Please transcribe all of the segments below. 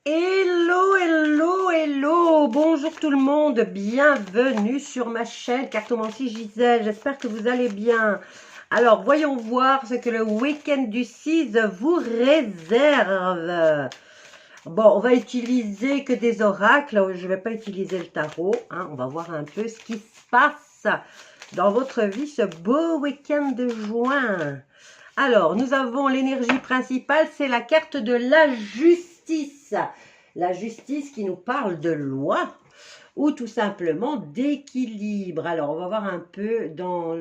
Hello, hello, hello, bonjour tout le monde, bienvenue sur ma chaîne Cartomancie Gisèle, j'espère que vous allez bien. Alors, voyons voir ce que le week-end du 6 vous réserve. Bon, on va utiliser que des oracles, je ne vais pas utiliser le tarot, hein. On va voir un peu ce qui se passe dans votre vie ce beau week-end de juin. Alors, nous avons l'énergie principale, c'est la carte de la justice. La justice qui nous parle de loi ou tout simplement d'équilibre. Alors, on va voir un peu dans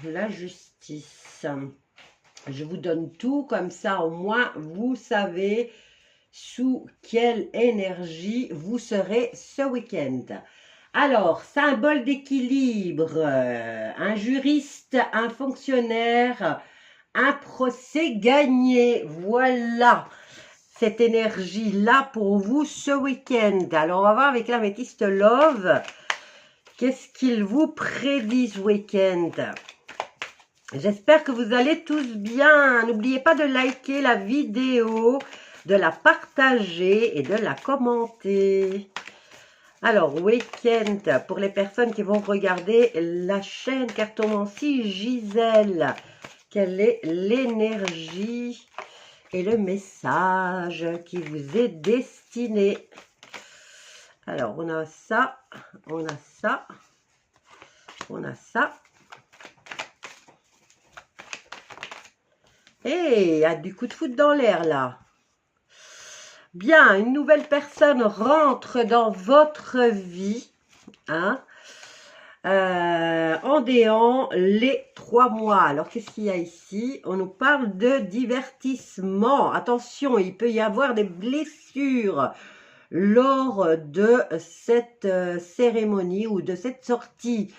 la justice. Je vous donne tout, comme ça au moins vous savez sous quelle énergie vous serez ce week-end. Alors, symbole d'équilibre, un juriste, un fonctionnaire, un procès gagné. Voilà cette énergie-là pour vous ce week-end. Alors, on va voir avec l'améthyste Love, qu'est-ce qu'il vous prédit ce week-end. J'espère que vous allez tous bien. N'oubliez pas de liker la vidéo, de la partager et de la commenter. Alors, week-end, pour les personnes qui vont regarder la chaîne Cartomancie Gisèle, quelle est l'énergie et le message qui vous est destiné? Alors, on a ça, on a ça, on a ça. Et il y a du coup de foot dans l'air là. Bien, une nouvelle personne rentre dans votre vie, hein, en déant les 3 mois. Alors, qu'est-ce qu'il y a ici? On nous parle de divertissement. Attention, il peut y avoir des blessures lors de cette cérémonie ou de cette sortie.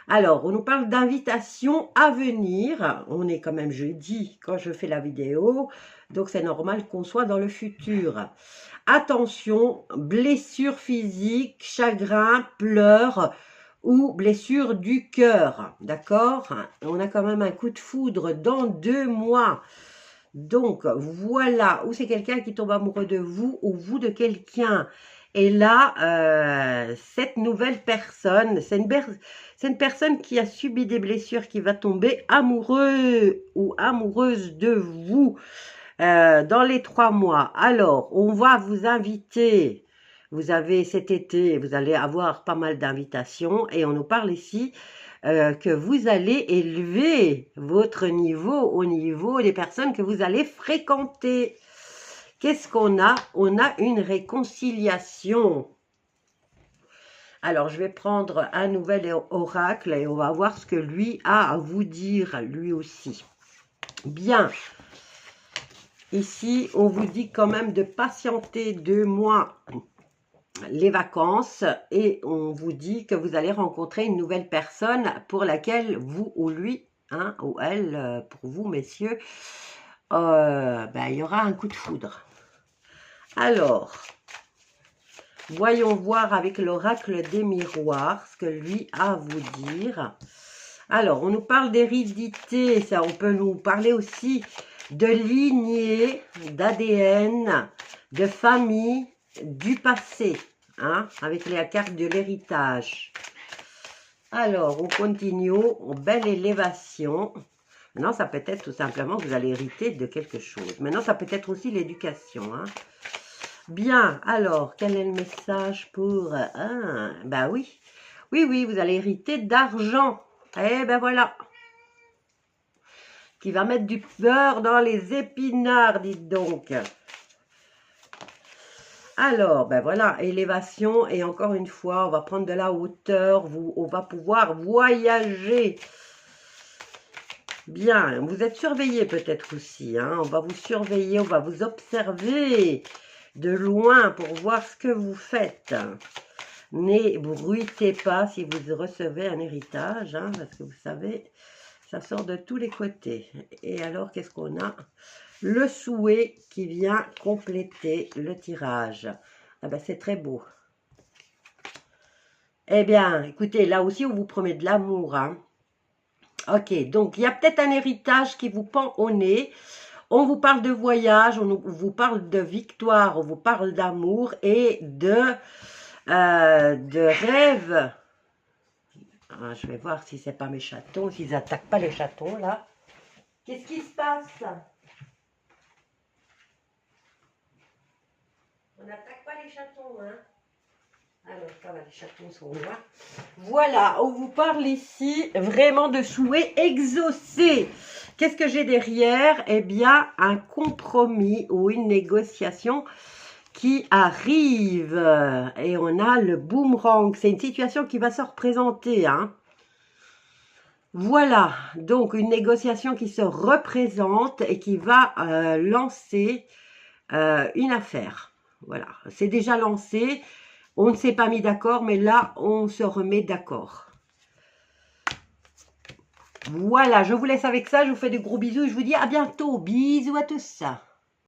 Alors, on nous parle d'invitation à venir. On est quand même jeudi quand je fais la vidéo, donc c'est normal qu'on soit dans le futur. Attention, blessure physique, chagrin, pleurs ou blessure du cœur, d'accord? On a quand même un coup de foudre dans 2 mois. Donc, voilà, ou c'est quelqu'un qui tombe amoureux de vous ou vous de quelqu'un. Et là, cette nouvelle personne, c'est une personne qui a subi des blessures, qui va tomber amoureux ou amoureuse de vous dans les 3 mois. Alors, on va vous inviter. Vous avez cet été, vous allez avoir pas mal d'invitations. Et on nous parle ici que vous allez élever votre niveau au niveau des personnes que vous allez fréquenter. Qu'est-ce qu'on a? On a une réconciliation. Alors, je vais prendre un nouvel oracle et on va voir ce que lui a à vous dire, lui aussi. Bien. Ici, on vous dit quand même de patienter 2 mois les vacances et on vous dit que vous allez rencontrer une nouvelle personne pour laquelle vous ou lui, hein, ou elle, pour vous messieurs, il y aura un coup de foudre. Alors, voyons voir avec l'oracle des miroirs ce que lui a à vous dire. Alors, on nous parle d'hérédité, ça, on peut nous parler aussi de lignée, d'ADN, de famille, du passé, hein, avec la carte de l'héritage. Alors, on continue, belle élévation. Maintenant, ça peut être tout simplement que vous allez hériter de quelque chose. Maintenant, ça peut être aussi l'éducation, hein. Bien, alors, quel est le message pour... ben oui, oui, vous allez hériter d'argent. Eh ben voilà. Qui va mettre du beurre dans les épinards, dites donc. Alors, ben voilà, élévation. Et encore une fois, on va prendre de la hauteur. On va pouvoir voyager. Bien, vous êtes surveillé peut-être aussi, hein. On va vous surveiller, on va vous observer de loin pour voir ce que vous faites. N'ébruitez pas si vous recevez un héritage, hein, parce que vous savez, ça sort de tous les côtés. Et alors, qu'est-ce qu'on a? Le souhait qui vient compléter le tirage. Ah ben, c'est très beau. Eh bien, écoutez, là aussi, on vous promet de l'amour, hein. Ok, donc il y a peut-être un héritage qui vous pend au nez. On vous parle de voyage, on vous parle de victoire, on vous parle d'amour et de rêve. Ah, je vais voir si c'est pas mes chatons, s'ils n'attaquent pas les chatons là. Qu'est-ce qui se passe? On n'attaque pas les chatons, hein? Alors, ça va, les chatons sont là. Voilà, on vous parle ici vraiment de souhaits exaucés. Qu'est-ce que j'ai derrière? Eh bien, un compromis ou une négociation qui arrive. Et on a le boomerang. C'est une situation qui va se représenter, hein. Voilà, donc une négociation qui se représente et qui va lancer une affaire. Voilà, c'est déjà lancé. On ne s'est pas mis d'accord, mais là, on se remet d'accord. Voilà, je vous laisse avec ça. Je vous fais de gros bisous et je vous dis à bientôt. Bisous à tous.